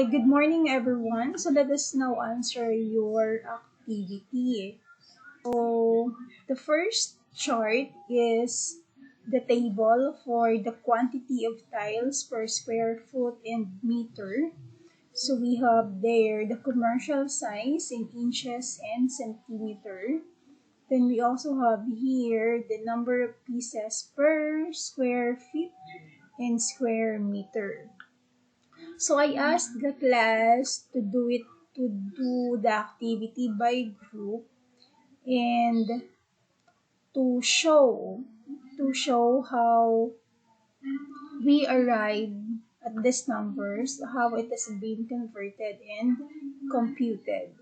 Hi, good morning everyone. So let us now answer your activity. So the first chart is the table for the quantity of tiles per square foot and meter. So we have there the commercial size in inches and centimeter. Then we also have here the number of pieces per square feet and square meter. So I asked the class to do the activity by group and to show how we arrived at these numbers, how it has been converted and computed.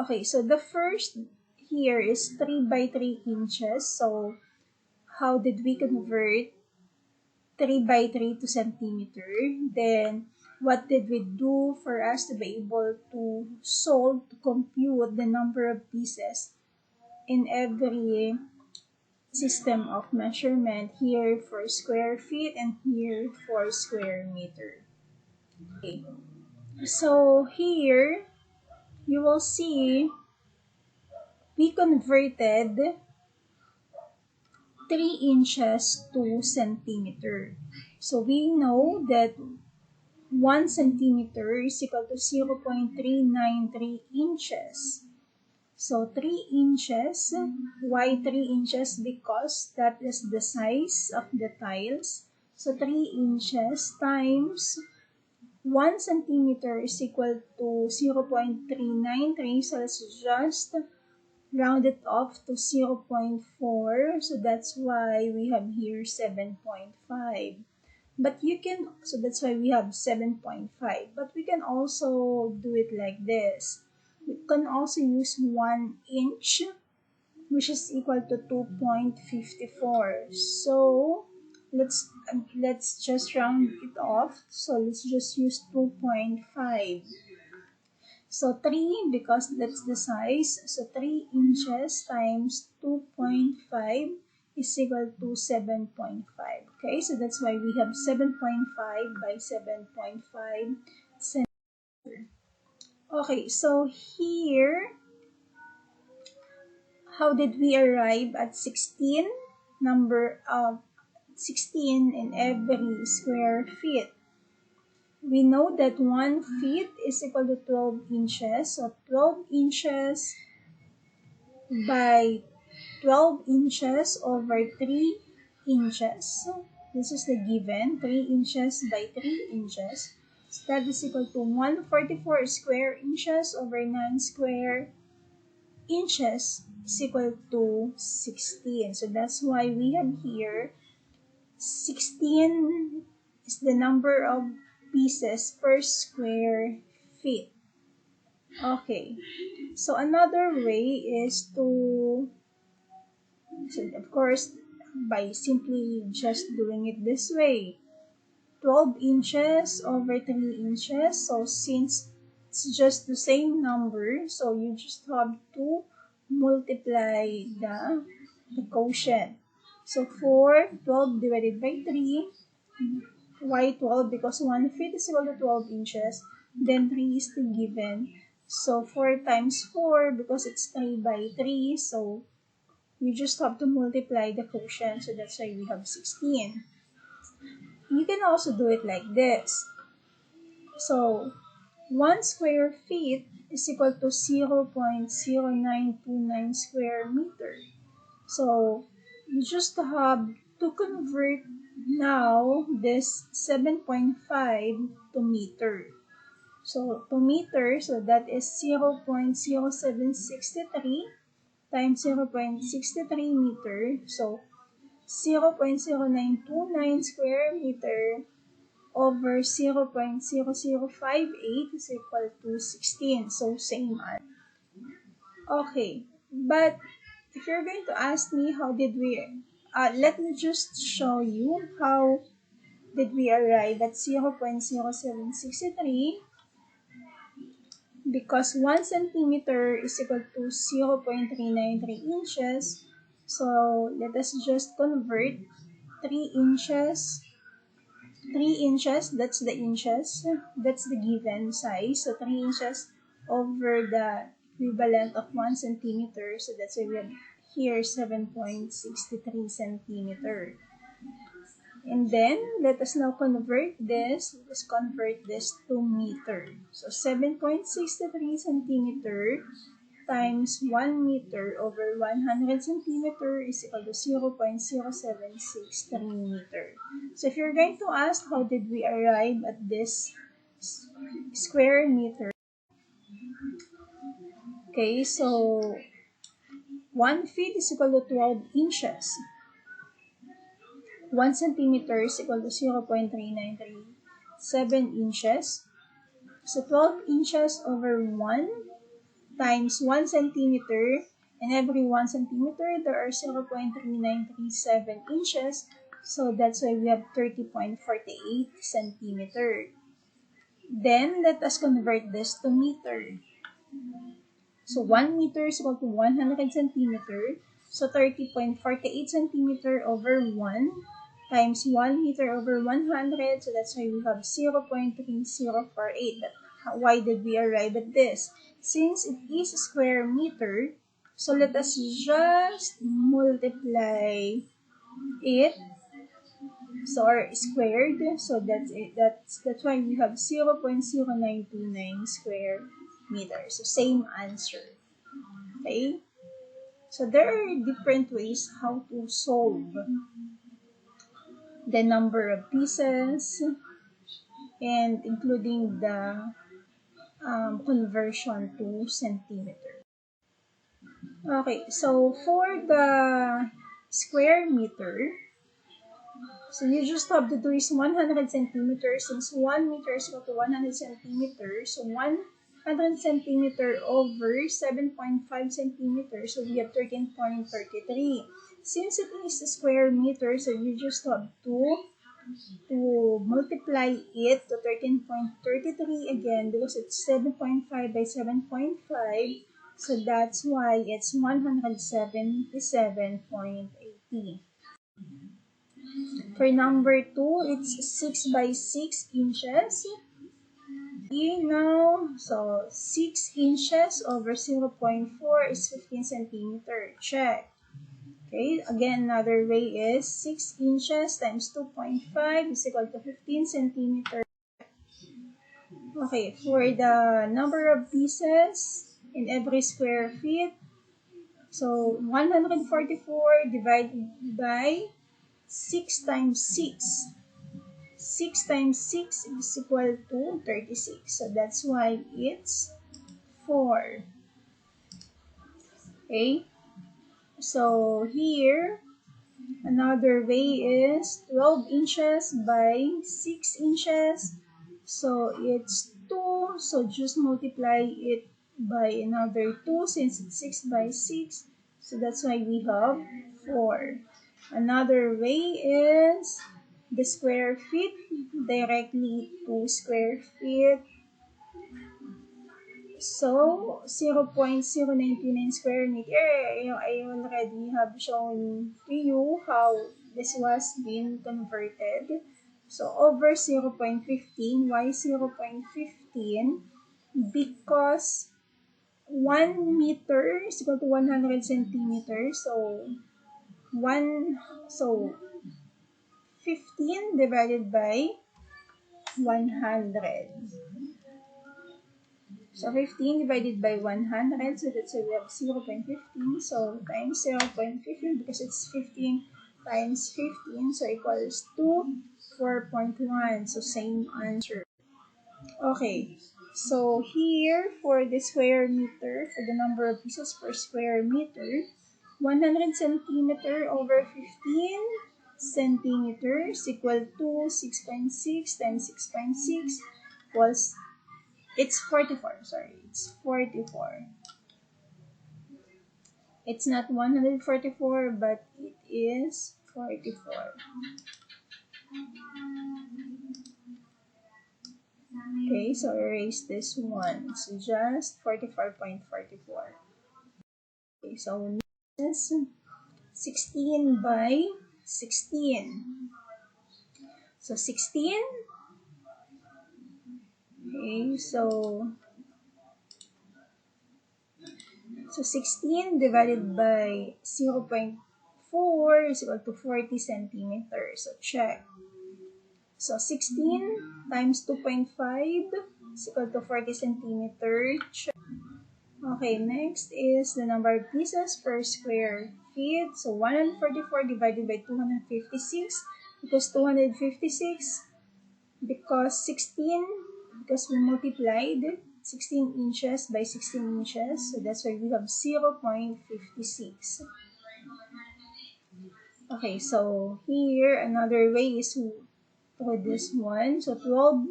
Okay, so the first here is 3 by 3 inches. So how did we convert 3 by 3 to centimeter? Then what did we do for us to be able to solve, to compute the number of pieces in every system of measurement, here for square feet and here for square meter? Okay. So here you will see we converted 3 inches to centimeter. So we know that 1 centimeter is equal to 0.393 inches. So 3 inches, why 3 inches? Because that is the size of the tiles. So 3 inches times 1 centimeter is equal to 0.393. So let's just round it off to 0.4. So that's why we have here 7.5. But you can, so that's why we have 7.5. But we can also do it like this. We can also use 1 inch, which is equal to 2.54. So let's just round it off. So let's just use 2.5. So 3, because that's the size. So 3 inches times 2.5 is equal to 7.5. Okay, so that's why we have 7.5 by 7.5 centimeter. Okay, so here, how did we arrive at 16? Number of 16 in every square feet. We know that 1 feet is equal to 12 inches. So 12 inches by 12 inches over 3 inches. This is the given, 3 inches by 3 inches. So that is equal to 144 square inches over 9 square inches is equal to 16. So that's why we have here 16 is the number of pieces per square feet. Okay, so another way is to, so of course, by simply just doing it this way, 12 inches over 3 inches. So since it's just the same number, so you just have to multiply the quotient. So for 12 divided by 3, why 12? Because 1 feet is equal to 12 inches, then 3 is the given. So 4 times 4, because it's 3 by 3, so you just have to multiply the quotient, so that's why we have 16. You can also do it like this. So 1 square feet is equal to 0.0929 square meter. So you just have to convert now this 7.5 to meter. So to meter, so that is 0.0763 times 0.63 meter. So 0.0929 square meter over 0.0058 is equal to 16. So same as. Okay, but if you're going to ask me how did we, let me just show you how did we arrive at 0.0763, because 1 centimeter is equal to 0.393 inches. So let us just convert 3 inches 3 inches, that's the inches, that's the given size. So 3 inches over the equivalent of 1 centimeter. So that's why we have here 7.63 centimeter. And then, let us now convert this. Let's convert this to meter. So 7.63 centimeter times 1 meter over 100 centimeter is equal to 0.0763 meter. So if you're going to ask how did we arrive at this square meter, okay, so 1 feet is equal to 12 inches. 1 centimeter is equal to 0.3937 inches. So 12 inches over 1 times 1 centimeter, and every 1 centimeter, there are 0.3937 inches. So that's why we have 30.48 centimeter. Then, let us convert this to meter. So 1 meter is equal to 100 centimeter. So 30.48 centimeter over 1 times 1 meter over 100. So that's why we have 0.3048. But why did we arrive at this? Since it is a square meter, so let us just multiply it. So our squared. So that's it. That's why we have 0.0929 square meters. So same answer. Okay? So there are different ways how to solve the number of pieces and including the conversion to centimeter. Okay, so for the square meter, so you just have to do is 100 centimeters. Since 1 meter is equal to 100 centimeters, so 100 centimeter over 7.5 centimeters, so we have 13.33. Since it is a square meter, so you just have to multiply it to 13.33 again because it's 7.5 by 7.5. So that's why it's 177.80. For number 2, it's 6 by 6 inches. Now, so 6 inches over 0.4 is 15 centimeter. Check. Okay, again, another way is 6 inches times 2.5 is equal to 15 centimeter. Okay, for the number of pieces in every square feet, so 144 divided by 6 times 6. 6 times 6 is equal to 36. So that's why it's 4. Okay? So here, another way is 12 inches by 6 inches. So it's 2. So just multiply it by another 2 since it's 6 by 6. So that's why we have 4. Another way is the square feet directly to square feet. So 0.0929 square meter. I already have shown to you how this was being converted. So over 0.15. Why 0.15? Because 1 meter is equal to 100 centimeters. So 15 divided by 100. So 15 divided by 100, so that's why we have 0.15. So times 0.15 because it's 15 times 15, so equals to 4.1. So same answer. Okay, so here for the square meter, for the number of pieces per square meter, 100 centimeter over 15 centimeters equal to 6.6 times 6.6 equals, it's 44, sorry, it's 44. It's not 144, but it is 44. Okay, so erase this one. It's just 44.44. Okay, so this 16 by 16. So 16. Okay, so 16 divided by 0.4 is equal to 40 centimeters. So check. So 16 times 2.5 is equal to 40 centimeters. Check. Okay, next is the number of pieces per square feet. So 144 divided by 256 because 256 because 16 because we multiplied 16 inches by 16 inches, so that's why we have 0.56. Okay, so here another way is to this one. So 12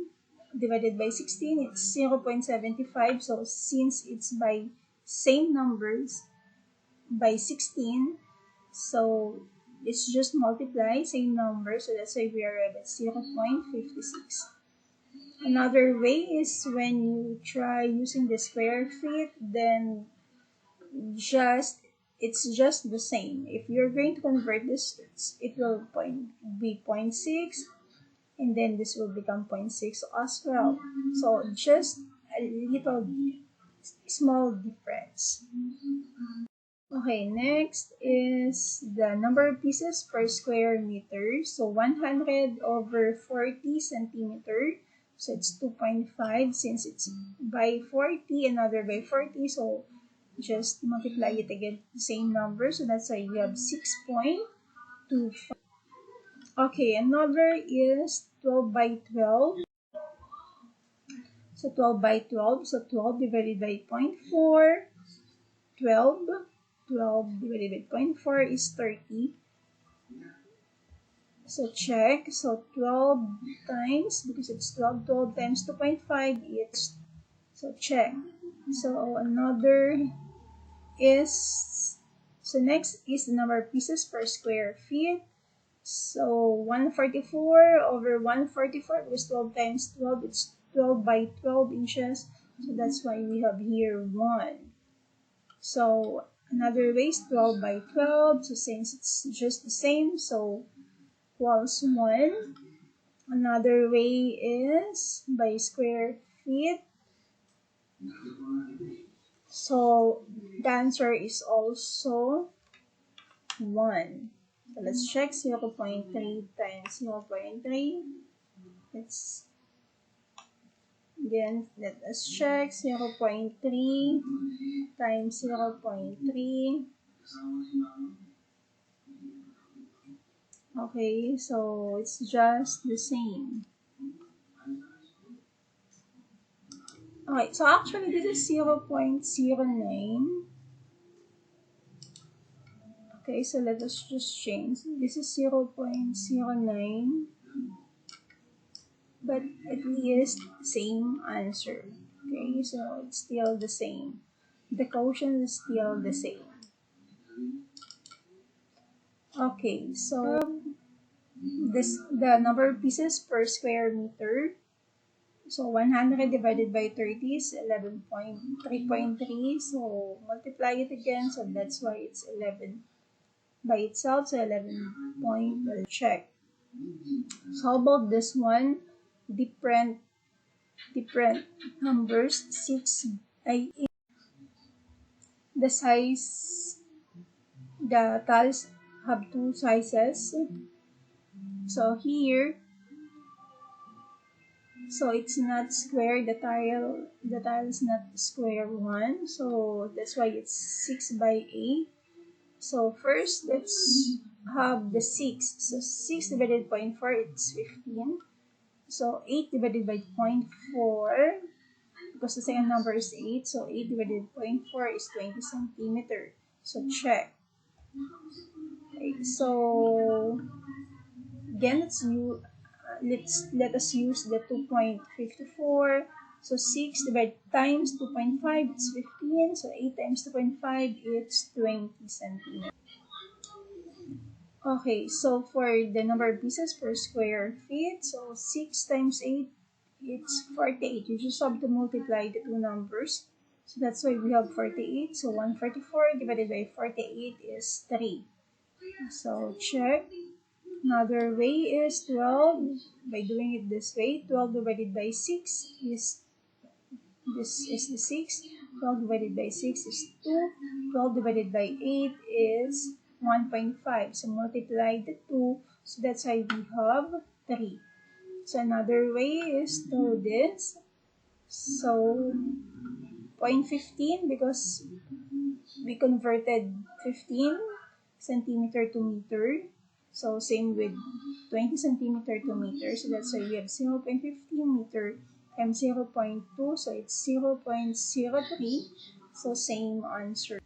divided by 16, it's 0.75. So since it's by same numbers by 16, so it's just multiply same number, so that's why we arrive at 0.56. Another way is when you try using the square feet, then it's just the same. If you're going to convert this, it will be 0.6, and then this will become 0.6 as well. So just a little small difference. Okay, next is the number of pieces per square meter. So 100 over 40 centimeter. So it's 2.5 since it's by 40, another by 40. So just multiply it again, same number. So that's why we have 6.25. Okay, another is 12 by 12. So 12 by 12. So 12 divided by 0.4. 12. 12 divided by 0.4 is 30. So check. So 12 times, because it's 12, 12 times 2.5, it's, so check. So another is, so next is the number of pieces per square feet. So 144 over 144, because 12 times 12, it's 12 by 12 inches. So that's why we have here 1. So another way is 12 by 12. So since it's just the same, so equals 1. Another way is by square feet. So the answer is also 1. So let's check 0.3 times 0.3. Let's again, let us check 0.3 times 0.3. Okay, so it's just the same. Okay, so actually this is 0.09. Okay, so let us just change. This is 0.09, but at least same answer. Okay, so it's still the same. The quotient is still the same. Okay, so the number of pieces per square meter. So 100 divided by 30 is 11.3.3. So multiply it again. So that's why it's 11 by itself. So 11 point. We'll check. So how about this one? Different numbers. 6 8. The size. The tiles have two sizes. So here. So it's not square, the tile is not square one, so that's why it's 6 by 8. So first let's have the 6. So 6 divided by 0.4, it's 15. So 8 divided by 0.4, because the second number is 8, so 8 divided by 0.4 is 20 centimeter. So check. Okay, so again, let us use the 2.54. So 6 divided times 2.5, it's 15. So 8 times 2.5, it's 20 centimeters. Okay, so for the number of pieces per square feet, so 6 times 8, it's 48. You just have to multiply the two numbers. So that's why we have 48. So 144 divided by 48 is 3. So check. Another way is 12. By doing it this way, 12 divided by 6 is this is the 6. 12 divided by 6 is 2. 12 divided by 8 is 1.5. So multiply the 2. So that's why we have 3. So another way is to this. So 0.15 because we converted 15 centimeter to meter. So same with 20 centimeter to meter. So that's why we have 0.15 meter times 0.2. So it's 0.03. So same answer.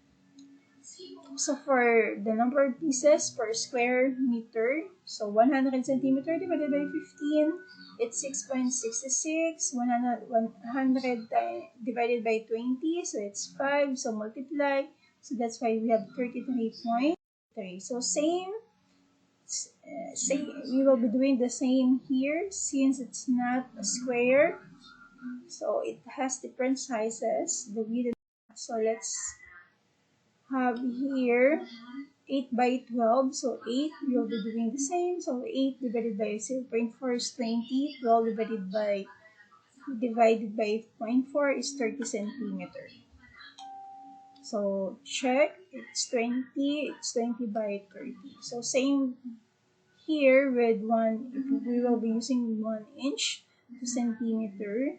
So for the number of pieces per square meter, so 100 centimeter divided by 15, it's 6.66. 100 divided by 20, so it's 5. So multiply. So that's why we have 33.3. So same, we will be doing the same here since it's not a square. So it has different sizes, the width. So let's have here 8 by 12, so 8, we'll be doing the same. So 8 divided by 0.4 is 20, 12 divided by 0.4 is 30 centimeter. So check, it's 20 by 30. So same here with we will be using 1 inch to centimeter.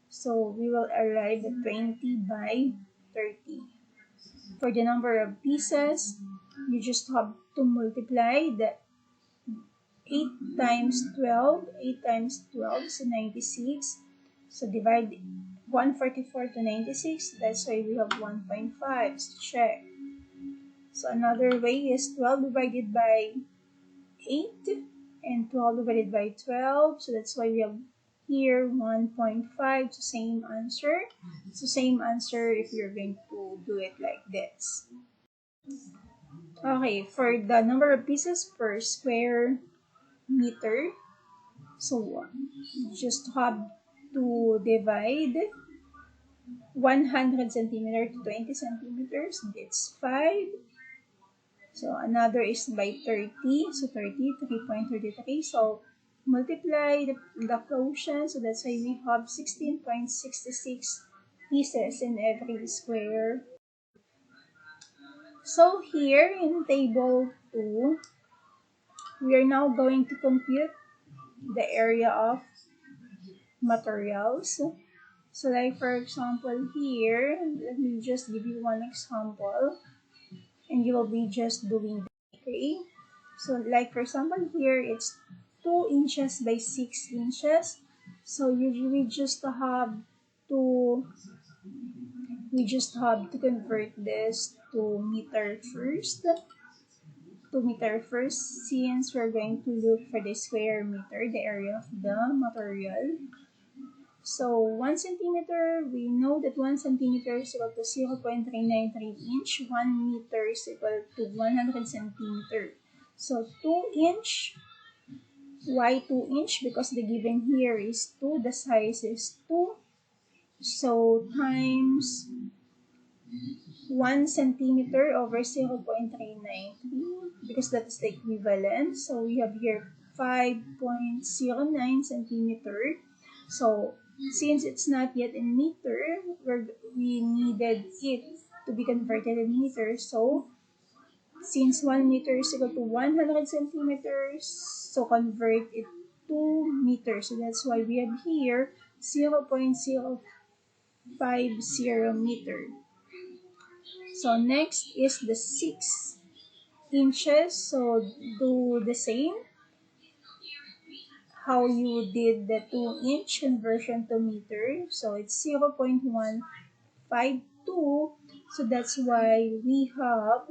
So we will arrive at 20 by 30. For the number of pieces, you just have to multiply the 8 times 12. 8 times 12 is 96. So divide 144 to 96. That's why we have 1.5. So check. So another way is 12 divided by 8 and 12 divided by 12. So that's why we have here 1.5. So same answer. So same answer if you're going to do it like this. Okay, for the number of pieces per square meter, so just have to divide 100 centimeter to 20 centimeters. It's 5. So another is by 30. So 30, 3.33. So multiply the quotient. So that's why we have 16.66 pieces in every square. So here in table 2, we are now going to compute the area of materials. So like for example here, let me just give you one example and you will be just doing that, okay? So like for example here, it's 2 inches by 6 inches. So we just have to convert this to meter first. To meter first, since we're going to look for the square meter, the area of the material. So 1 centimeter, we know that 1 centimeter is equal to 0.393 inch. 1 meter is equal to 100 centimeter. So 2 inch, why 2 inch? Because the given here is 2, the size is 2. So times 1 centimeter over 0.393 because that is the equivalent. So we have here 5.09 centimeter. So since it's not yet in meter, we needed it to be converted in meter. So since 1 meter is equal to 100 centimeters, so convert it to meters. So that's why we have here 0.050 meter. So next is the 6 inches. So do the same how you did the 2 inch conversion to meter. So it's 0.152. So that's why we have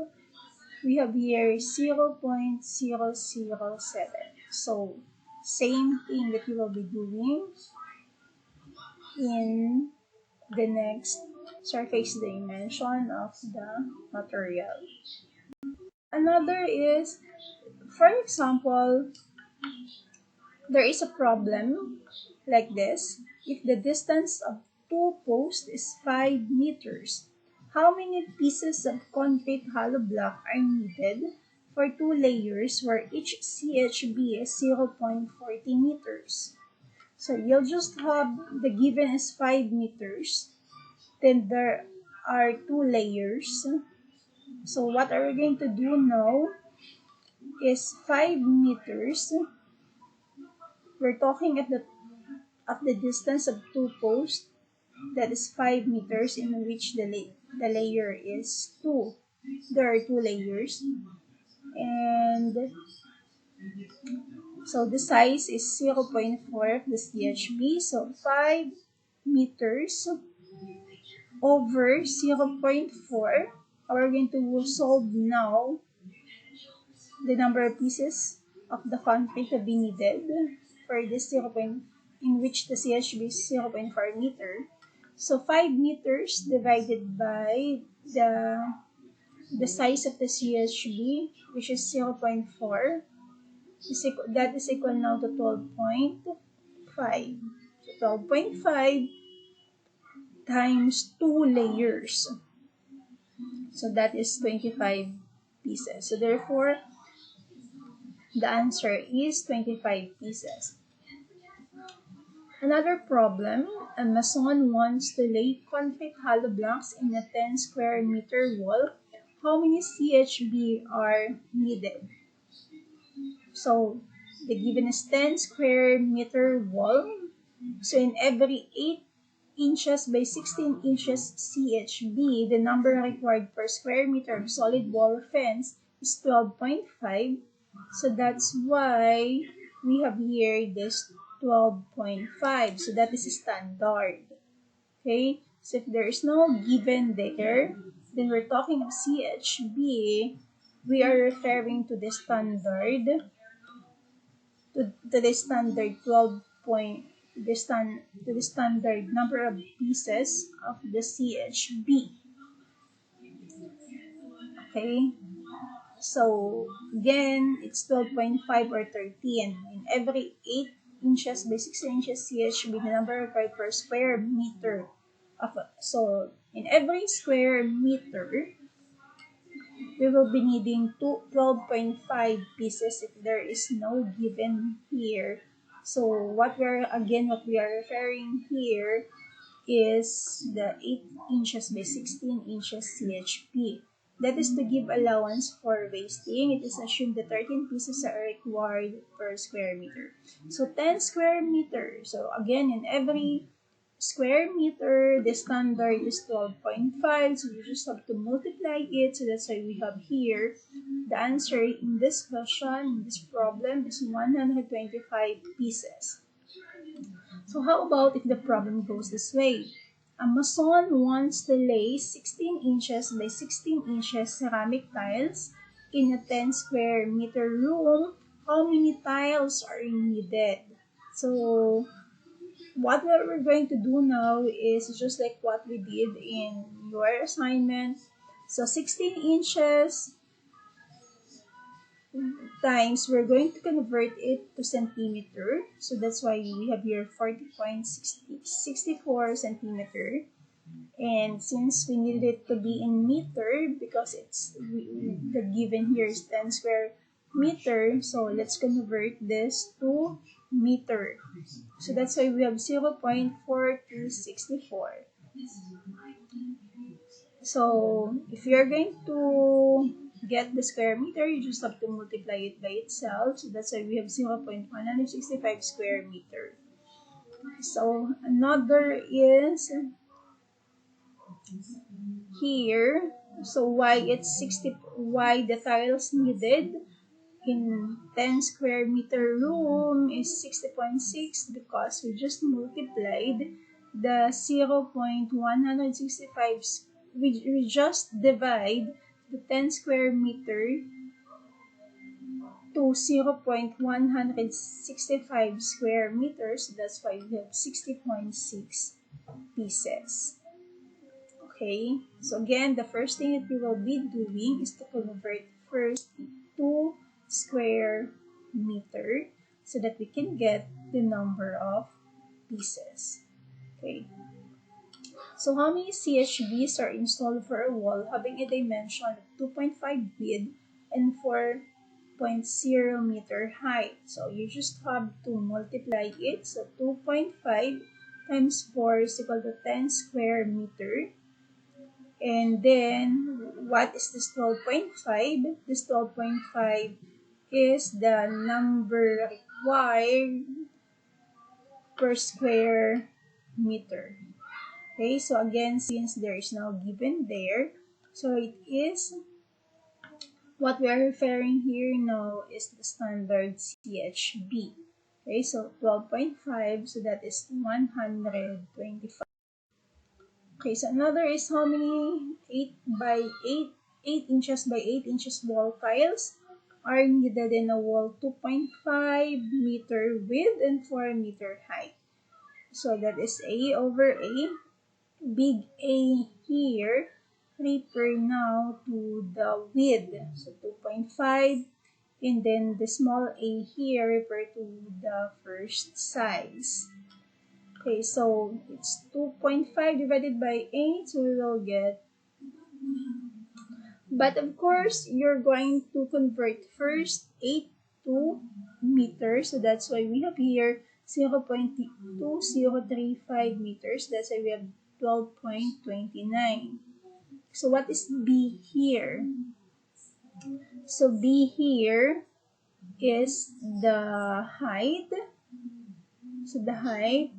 here 0.007. So same thing that you will be doing in the next surface dimension of the material. Another is, for example, there is a problem like this. If the distance of 2 posts is 5 meters, how many pieces of concrete hollow block are needed for 2 layers where each CHB is 0.40 meters. So you'll just have the given is 5 meters. Then there are 2 layers. So what are we going to do now is 5 meters. We're talking at the distance of 2 posts. That is 5 meters in which the layer is 2. There are 2 layers. And so the size is 0.4 of the CHB. So 5 meters over 0.4. We're going to solve now the number of pieces of the concrete to be needed for this 0. In which the CHB is 0.4 meter. So 5 meters divided by the size of the CHB, which is 0.4, that is equal now to 12.5. So 12.5 times 2 layers. So that is 25 pieces. So therefore, the answer is 25 pieces. Another problem, a mason wants to lay concrete hollow blocks in a 10 square meter wall. How many CHB are needed? So the given is 10 square meter wall. So in every 8 inches by 16 inches CHB, the number required per square meter of solid wall fence is 12.5. So that's why we have here this 12.5. So that is standard. Okay? So if there is no given there, then we're talking of CHB, we are referring to the standard, to the standard 12 point, to the standard number of pieces of the CHB. Okay? So, again, it's 12.5 or 30, and in every 8 inches by 16 inches CHB, the number required per square meter. So, in every square meter, we will be needing 12.5 pieces if there is no given here. So, what we are referring here is the 8 inches by 16 inches CHP. That is to give allowance for wasting. It is assumed that 13 pieces are required per square meter. So 10 square meters. So again, in every square meter, the standard is 12.5. So you just have to multiply it. So that's why we have here the answer in this question, in this problem, is 125 pieces. So how about if the problem goes this way? A mason wants to lay 16 inches by 16 inches ceramic tiles in a 10 square meter room. How many tiles are needed? So what we're going to do now is just like what we did in your assignment. So 16 inches times, we're going to convert it to centimeter. So that's why we have here 40.64 centimeter. And since we needed it to be in meter, because the given here is 10 square meter, so let's convert this to meter. So that's why we have 0.4264. So if you're going to get the square meter, you just have to multiply it by itself. So that's why we have 0.165 square meter. So another is here. So why the tiles needed in 10 square meter room is 60.6, because we just multiplied the 0.165. We just divide the 10 square meter to 0.165 square meters. That's why we have 60.6 pieces. Okay, so again, the first thing that we will be doing is to convert first to square meter so that we can get the number of pieces. Okay, so how many CHBs are installed for a wall having a dimension of 2.5 width and 4.0 meter height. So you just have to multiply it. So 2.5 times 4 is equal to 10 square meter. And then, what is this 12.5? This 12.5 is the number required per square meter. Okay, so again, since there is no given there, so it is, what we are referring here now is the standard CHB. Okay, so 12.5, so that is 125. Okay, so another is how many 8 by 8, 8 inches by 8 inches wall tiles are needed in a wall 2.5 meter width and 4 meter height. So that is A over A. Big A here refer now to the width, so 2.5, and then the small a here refer to the first size. Okay, so it's 2.5 divided by 8, so we will get, but of course, you're going to convert first 8 to meters, so that's why we have here 0.2035 meters, that's why we have 12.29. So what is B here? So B here is the height. So the height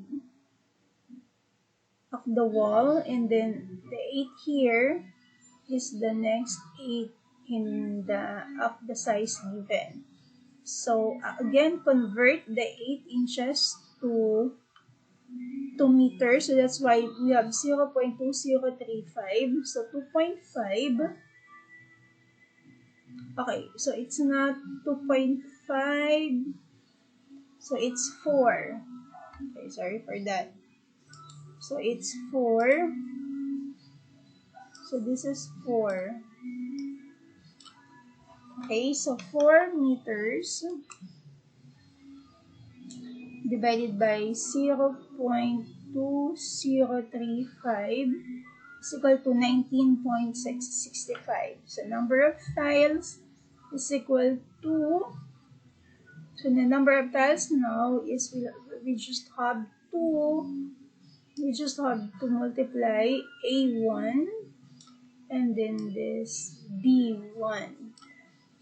of the wall, and then the 8 here is the next 8 in the of the size given. So again, convert the 8 inches to meters. So that's why we have 0.2035. So 2.5. Okay, so it's not 2.5. So it's 4. Okay, sorry for that. So it's 4. So this is 4. Okay, so 4 meters divided by 0.2035 is equal to 19.665. So number of tiles is equal to, so the number of tiles now is we just have to multiply A1 and then this B1.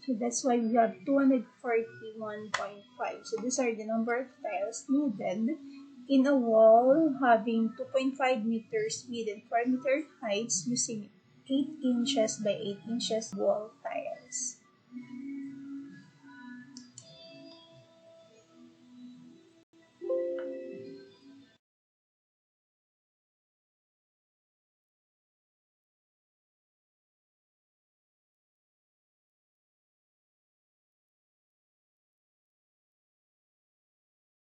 So that's why we have 241.5. So these are the number of tiles needed in a wall having 2.5 meters width and 4 meter heights using 8 inches by 8 inches wall tiles.